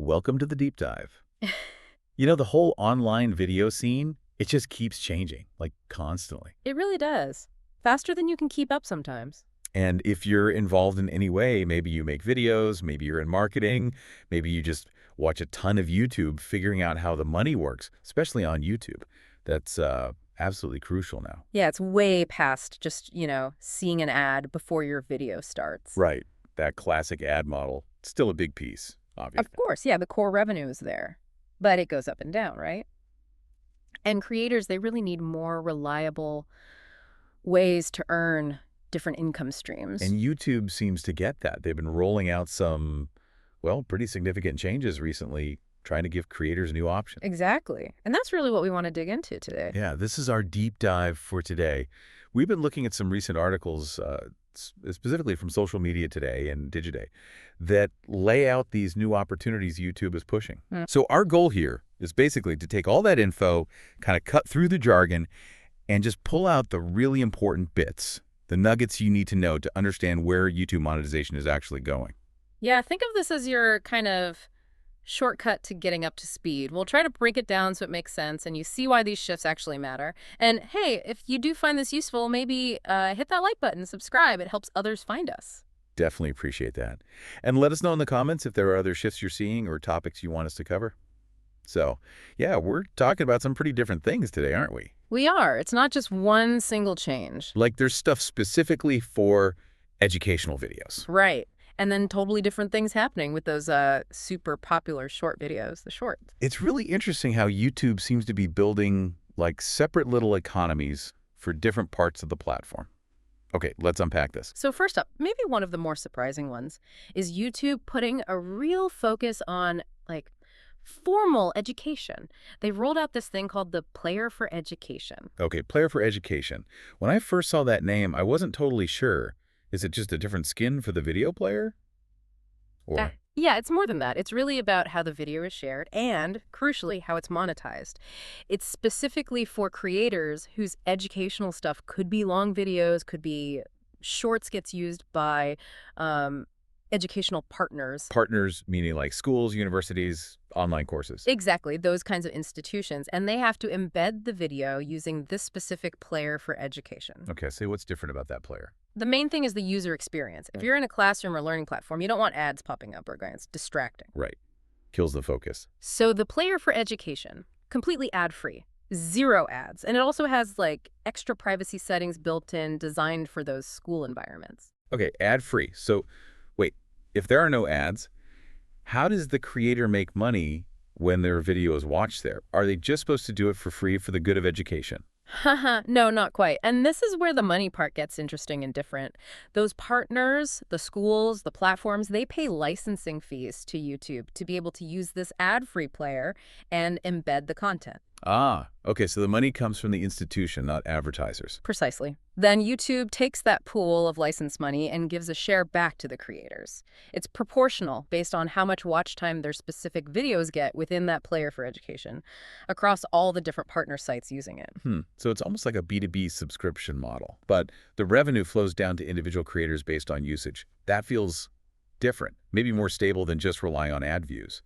welcome to the deep dive. You know, the whole online video scene, it just keeps changing, like constantly. It really does. Faster than you can keep up sometimes. And if you're involved in any way, maybe you make videos, maybe you're in marketing, maybe you just watch a ton of YouTube figuring out how the money works, especially on YouTube. That's absolutely crucial now. Yeah, it's way past just, seeing an ad before your video starts. Right. That classic ad model, still a big piece, obviously. Of course, yeah, the core revenue is there. But it goes up and down, right? And creators, they really need more reliable ways to earn different income streams. And YouTube seems to get that. They've been rolling out some, well, pretty significant changes recently, trying to give creators new options. Exactly. And that's really what we want to dig into today. Yeah, this is our deep dive for today. We've been looking at some recent articles, specifically from Social Media Today and Digiday, that lay out these new opportunities YouTube is pushing. So our goal here is basically to take all that info, kind of cut through the jargon, and just pull out the really important bits, the nuggets you need to know to understand where YouTube monetization is actually going. Yeah, think of this as your kind of shortcut to getting up to speed. We'll try to break it down so it makes sense and you see why these shifts actually matter. And hey, if you do find this useful, maybe hit that like button, subscribe. It helps others find us. Definitely appreciate that. And let us know in the comments if there are other shifts you're seeing or topics you want us to cover. So, yeah, we're talking about some pretty different things today, aren't we? We are. It's not just one single change. Like there's stuff specifically for educational videos. Right. And then totally different things happening with those super popular short videos, the shorts. It's really interesting how YouTube seems to be building like separate little economies for different parts of the platform. Okay, let's unpack this. So first up, maybe one of the more surprising ones is YouTube putting a real focus on formal education. They've rolled out this thing called the Player for Education. Okay, Player for Education. When I first saw that name, I wasn't totally sure. Is it just a different skin for the video player? Or Yeah, it's more than that. It's really about how the video is shared and, crucially, how it's monetized. It's specifically for creators whose educational stuff could be long videos, could be shorts gets used by educational partners. Partners meaning like schools, universities, online courses. Exactly, those kinds of institutions. And they have to embed the video using this specific Player for Education. Okay, so what's different about that player? The main thing is the user experience. If you're in a classroom or learning platform, you don't want ads popping up or going. It's distracting. Right. Kills the focus. So the Player for Education, completely ad-free, 0 ads. And it also has extra privacy settings built in, designed for those school environments. Okay, ad-free. So wait, if there are no ads, how does the creator make money when their video is watched there? Are they just supposed to do it for free for the good of education? Haha, no, not quite. And this is where the money part gets interesting and different. Those partners, the schools, the platforms, they pay licensing fees to YouTube to be able to use this ad-free player and embed the content. Ah, okay, so the money comes from the institution, not advertisers. Precisely. Then YouTube takes that pool of license money and gives a share back to the creators. It's proportional based on how much watch time their specific videos get within that Player for Education across all the different partner sites using it. So it's almost like a B2B subscription model, but the revenue flows down to individual creators based on usage. That feels different, maybe more stable than just relying on ad views,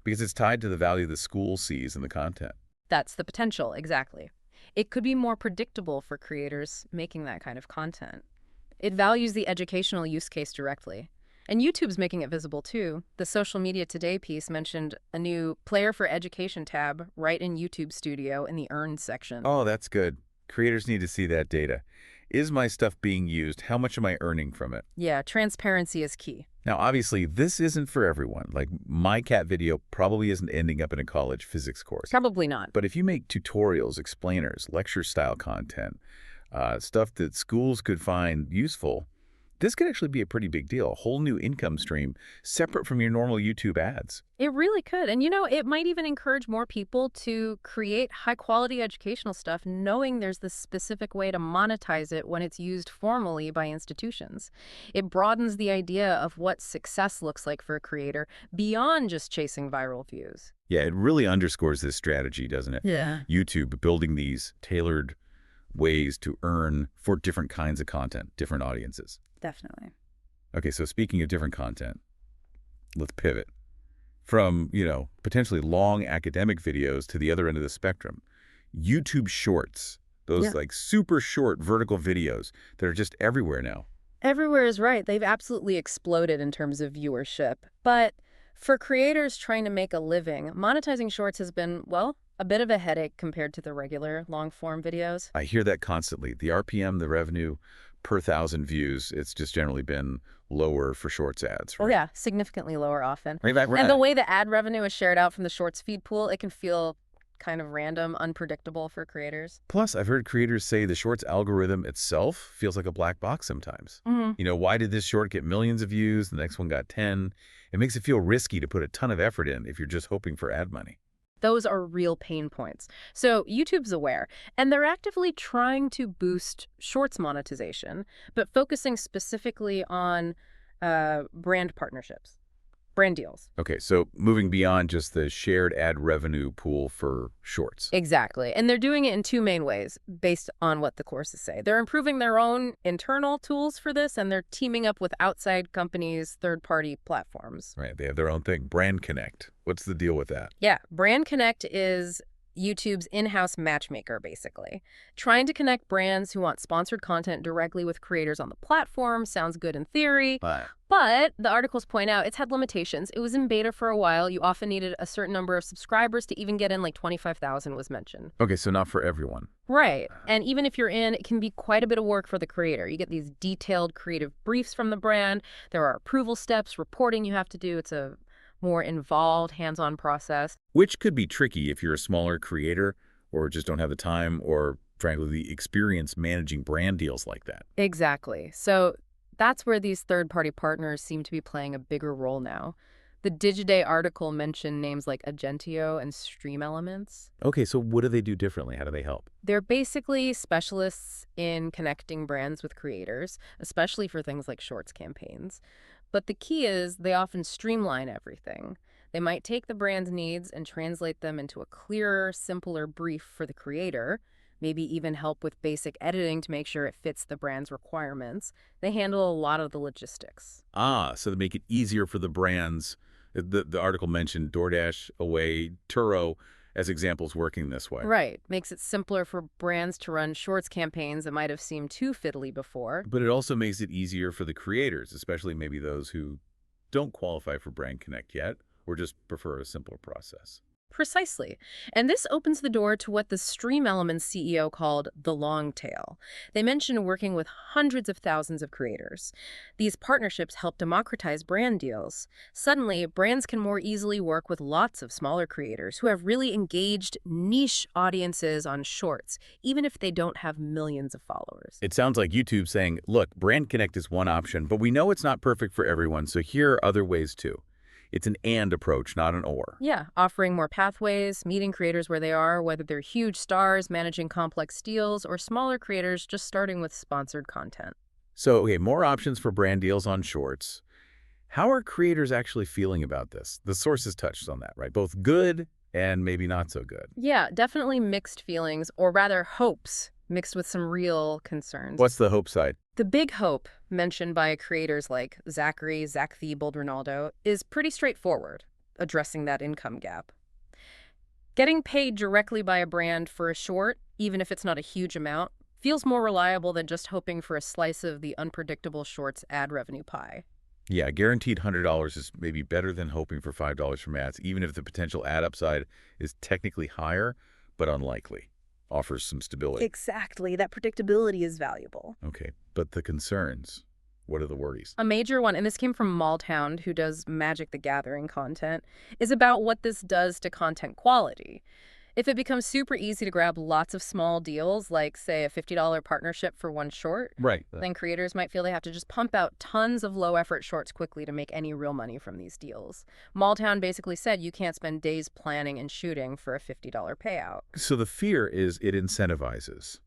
because it's tied to the value the school sees in the content. That's the potential, exactly. It could be more predictable for creators making that kind of content. It values the educational use case directly. And YouTube's making it visible too. The Social Media Today piece mentioned a new Player for Education tab right in YouTube Studio in the Earn section. Oh, that's good. Creators need to see that data. Is my stuff being used? How much am I earning from it? Yeah, transparency is key. Now, obviously, this isn't for everyone. Like, my cat video probably isn't ending up in a college physics course. Probably not. But if you make tutorials, explainers, lecture-style content, stuff that schools could find useful, this could actually be a pretty big deal. A whole new income stream separate from your normal YouTube ads. It really could. And it might even encourage more people to create high-quality educational stuff knowing there's this specific way to monetize it when it's used formally by institutions. It broadens the idea of what success looks like for a creator beyond just chasing viral views. Yeah, it really underscores this strategy, doesn't it? Yeah. YouTube building these tailored ways to earn for different kinds of content, different audiences. Definitely. Okay, so speaking of different content, let's pivot. From, potentially long academic videos to the other end of the spectrum. YouTube Shorts, those Yeah. like super short vertical videos that are just everywhere now. Everywhere is right. They've absolutely exploded in terms of viewership. But for creators trying to make a living, monetizing shorts has been, well, a bit of a headache compared to the regular long-form videos. I hear that constantly. The RPM, the revenue per thousand views, it's just generally been lower for Shorts ads, Oh, right? yeah, significantly lower often. Right, right, And the right. way the ad revenue is shared out from the shorts feed pool, it can feel kind of random, unpredictable for creators. Plus, I've heard creators say the Shorts algorithm itself feels like a black box sometimes. Hmm. Why did this short get millions of views? The next one got 10. It makes it feel risky to put a ton of effort in if you're just hoping for ad money. Those are real pain points. So YouTube's aware, and they're actively trying to boost shorts monetization, but focusing specifically on brand partnerships, brand deals. Okay, so moving beyond just the shared ad revenue pool for Shorts. Exactly. And they're doing it in two main ways based on what the courses say. They're improving their own internal tools for this, and they're teaming up with outside companies, third-party platforms. Right, they have their own thing, Brand Connect. What's the deal with that? Yeah, Brand Connect is YouTube's in-house matchmaker, basically. Trying to connect brands who want sponsored content directly with creators on the platform sounds good in theory, But but the articles point out it's had limitations. It was in beta for a while. You often needed a certain number of subscribers to even get in, like 25,000 was mentioned. okay, so not for everyone. Right. And even if you're in, it can be quite a bit of work for the creator. You get these detailed creative briefs from the brand. There are approval steps, reporting you have to do. It's a more involved, hands-on process. Which could be tricky if you're a smaller creator or just don't have the time or, frankly, the experience managing brand deals like that. Exactly. So that's where these third-party partners seem to be playing a bigger role now. The Digiday article mentioned names like Agentio and Stream Elements. Okay, so what do they do differently? How do they help? They're basically specialists in connecting brands with creators, especially for things like shorts campaigns. But the key is they often streamline everything. They might take the brand's needs and translate them into a clearer, simpler brief for the creator, maybe even help with basic editing to make sure it fits the brand's requirements. They handle a lot of the logistics. Ah, so they make it easier for the brands. The article mentioned DoorDash, Away, Turo as examples working this way. Right. Makes it simpler for brands to run shorts campaigns that might have seemed too fiddly before. But it also makes it easier for the creators, especially maybe those who don't qualify for Brand Connect yet or just prefer a simpler process. Precisely. And this opens the door to what the Stream Elements CEO called the long tail. They mentioned working with hundreds of thousands of creators. These partnerships help democratize brand deals. Suddenly, brands can more easily work with lots of smaller creators who have really engaged niche audiences on shorts, even if they don't have millions of followers. It sounds like YouTube saying, look, Brand Connect is one option, but we know it's not perfect for everyone, so here are other ways too. It's an and approach, not an or. Yeah, offering more pathways, meeting creators where they are, whether they're huge stars managing complex deals or smaller creators just starting with sponsored content. So, okay, more options for brand deals on Shorts. How are creators actually feeling about this? The sources touched on that, right? Both good and maybe not so good. Yeah, definitely mixed feelings, or rather hopes, mixed with some real concerns. What's the hope side? The big hope, mentioned by creators like Zachary, Zach the Bold Ronaldo, is pretty straightforward, addressing that income gap. Getting paid directly by a brand for a short, even if it's not a huge amount, feels more reliable than just hoping for a slice of the unpredictable shorts ad revenue pie. Yeah, guaranteed $100 is maybe better than hoping for $5 from ads, even if the potential ad upside is technically higher, but unlikely. Offers some stability. Exactly. That predictability is valuable. Okay, but the concerns, what are the worries? A major one, and this came from Maldhound, who does Magic the Gathering content, is about what this does to content quality. If it becomes super easy to grab lots of small deals, like, say, a $50 partnership for one short, Right. then creators might feel they have to just pump out tons of low-effort shorts quickly to make any real money from these deals. Malltown basically said you can't spend days planning and shooting for a $50 payout. So the fear is it incentivizes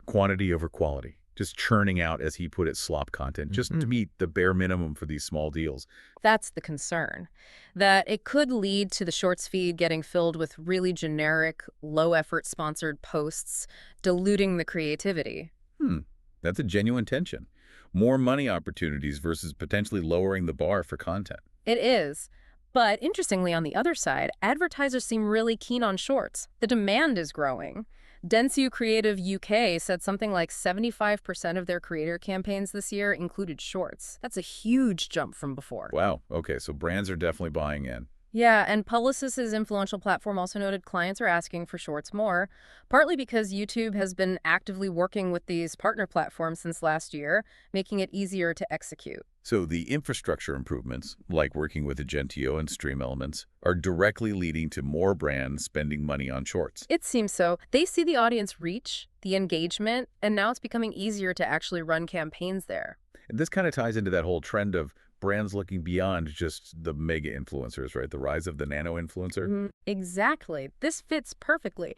quantity over quality, just churning out, as he put it, slop content, just to meet the bare minimum for these small deals. That's the concern, that it could lead to the shorts feed getting filled with really generic, low-effort sponsored posts, diluting the creativity. That's a genuine tension. More money opportunities versus potentially lowering the bar for content. It is. But interestingly, on the other side, advertisers seem really keen on shorts. The demand is growing. Dentsu Creative UK said something like 75% of their creator campaigns this year included shorts. That's a huge jump from before. Wow. Okay, so brands are definitely buying in. Yeah, and Publicis' influential platform also noted clients are asking for shorts more, partly because YouTube has been actively working with these partner platforms since last year, making it easier to execute. So the infrastructure improvements, like working with Agentio and Stream Elements, are directly leading to more brands spending money on shorts. It seems so. They see the audience reach, the engagement, and now it's becoming easier to actually run campaigns there. And this kind of ties into that whole trend of brands looking beyond just the mega influencers, right? The rise of the nano influencer. Exactly. This fits perfectly.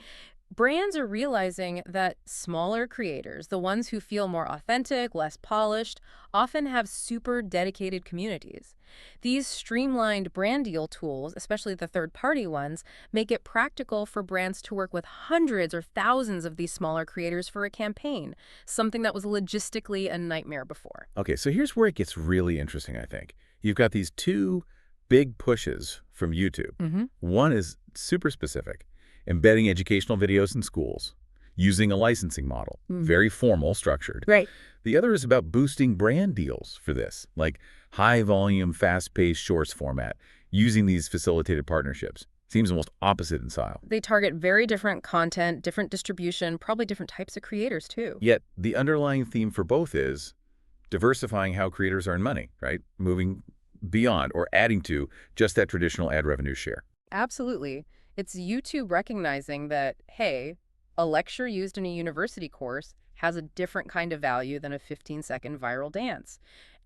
Brands are realizing that smaller creators, the ones who feel more authentic, less polished, often have super dedicated communities. These streamlined brand deal tools, especially the third-party ones, make it practical for brands to work with hundreds or thousands of these smaller creators for a campaign, something that was logistically a nightmare before. Okay, so here's where it gets really interesting, I think. You've got these two big pushes from YouTube. One is super specific, embedding educational videos in schools, using a licensing model, very formal, structured. Right. The other is about boosting brand deals for this, like high-volume, fast-paced shorts format, using these facilitated partnerships. Seems almost opposite in style. They target very different content, different distribution, probably different types of creators too. Yet the underlying theme for both is diversifying how creators earn money, right? Moving beyond or adding to just that traditional ad revenue share. Absolutely. It's YouTube recognizing that, hey, a lecture used in a university course has a different kind of value than a 15-second viral dance.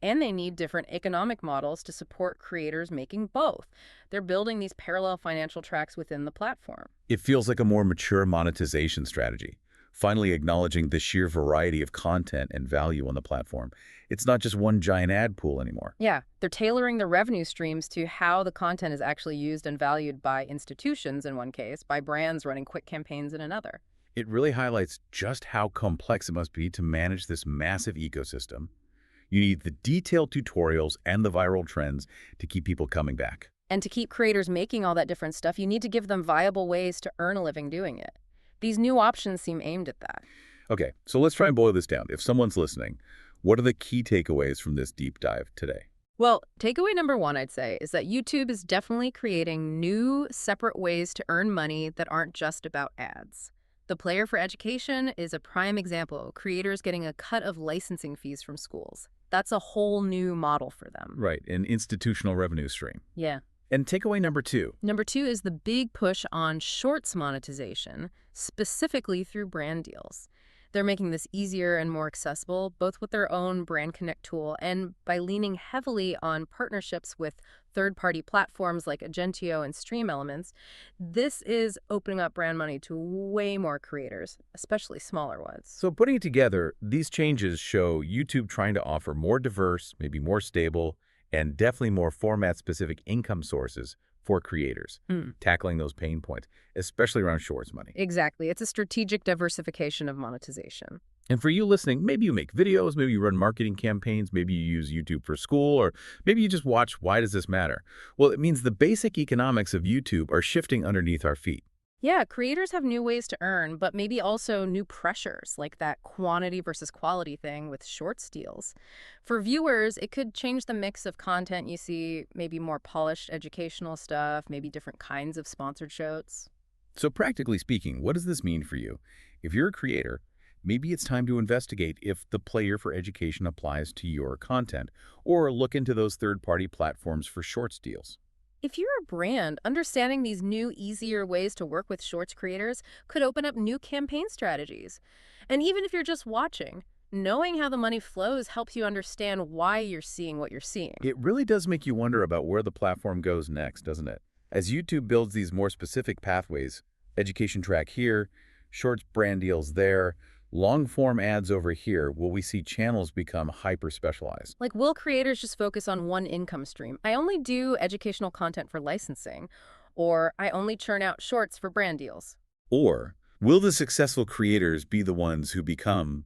And they need different economic models to support creators making both. They're building these parallel financial tracks within the platform. It feels like a more mature monetization strategy, finally acknowledging the sheer variety of content and value on the platform. It's not just one giant ad pool anymore. Yeah, they're tailoring the revenue streams to how the content is actually used and valued by institutions in one case, by brands running quick campaigns in another. It really highlights just how complex it must be to manage this massive ecosystem. You need the detailed tutorials and the viral trends to keep people coming back. And to keep creators making all that different stuff, you need to give them viable ways to earn a living doing it. These new options seem aimed at that. Okay, so let's try and boil this down. If someone's listening, what are the key takeaways from this deep dive today? Well, takeaway number one, I'd say, is that YouTube is definitely creating new, separate ways to earn money that aren't just about ads. The Player for Education is a prime example, creators getting a cut of licensing fees from schools. That's a whole new model for them. Right, an institutional revenue stream. Yeah. And takeaway number two. Number two is the big push on shorts monetization, specifically through brand deals. They're making this easier and more accessible, both with their own Brand Connect tool and by leaning heavily on partnerships with third-party platforms like Agentio and Stream Elements. This is opening up brand money to way more creators, especially smaller ones. So putting it together, these changes show YouTube trying to offer more diverse, maybe more stable, and definitely more format-specific income sources for creators, tackling those pain points, especially around shorts money. Exactly. It's a strategic diversification of monetization. And for you listening, maybe you make videos, maybe you run marketing campaigns, maybe you use YouTube for school, or maybe you just watch Why Does This Matter? Well, it means the basic economics of YouTube are shifting underneath our feet. Yeah, creators have new ways to earn, but maybe also new pressures, like that quantity versus quality thing with shorts deals. For viewers, it could change the mix of content you see, maybe more polished educational stuff, maybe different kinds of sponsored shows. So practically speaking, what does this mean for you? If you're a creator, maybe it's time to investigate if the Player for Education applies to your content, or look into those third-party platforms for shorts deals. If you're a brand, understanding these new, easier ways to work with shorts creators could open up new campaign strategies. And even if you're just watching, knowing how the money flows helps you understand why you're seeing what you're seeing. It really does make you wonder about where the platform goes next, doesn't it? As YouTube builds these more specific pathways, education track here, shorts brand deals there, long-form ads over here, will we see channels become hyper-specialized? Like, will creators just focus on one income stream? I only do educational content for licensing, or I only churn out shorts for brand deals. Or will the successful creators be the ones who become,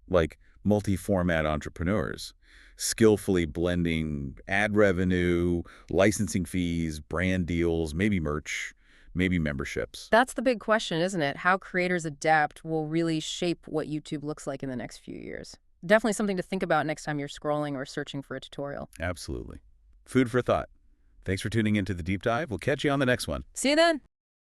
like, multi-format entrepreneurs, skillfully blending ad revenue, licensing fees, brand deals, maybe merch, maybe memberships. That's the big question, isn't it? How creators adapt will really shape what YouTube looks like in the next few years. Definitely something to think about next time you're scrolling or searching for a tutorial. Absolutely. Food for thought. Thanks for tuning into the deep dive. We'll catch you on the next one. See you then.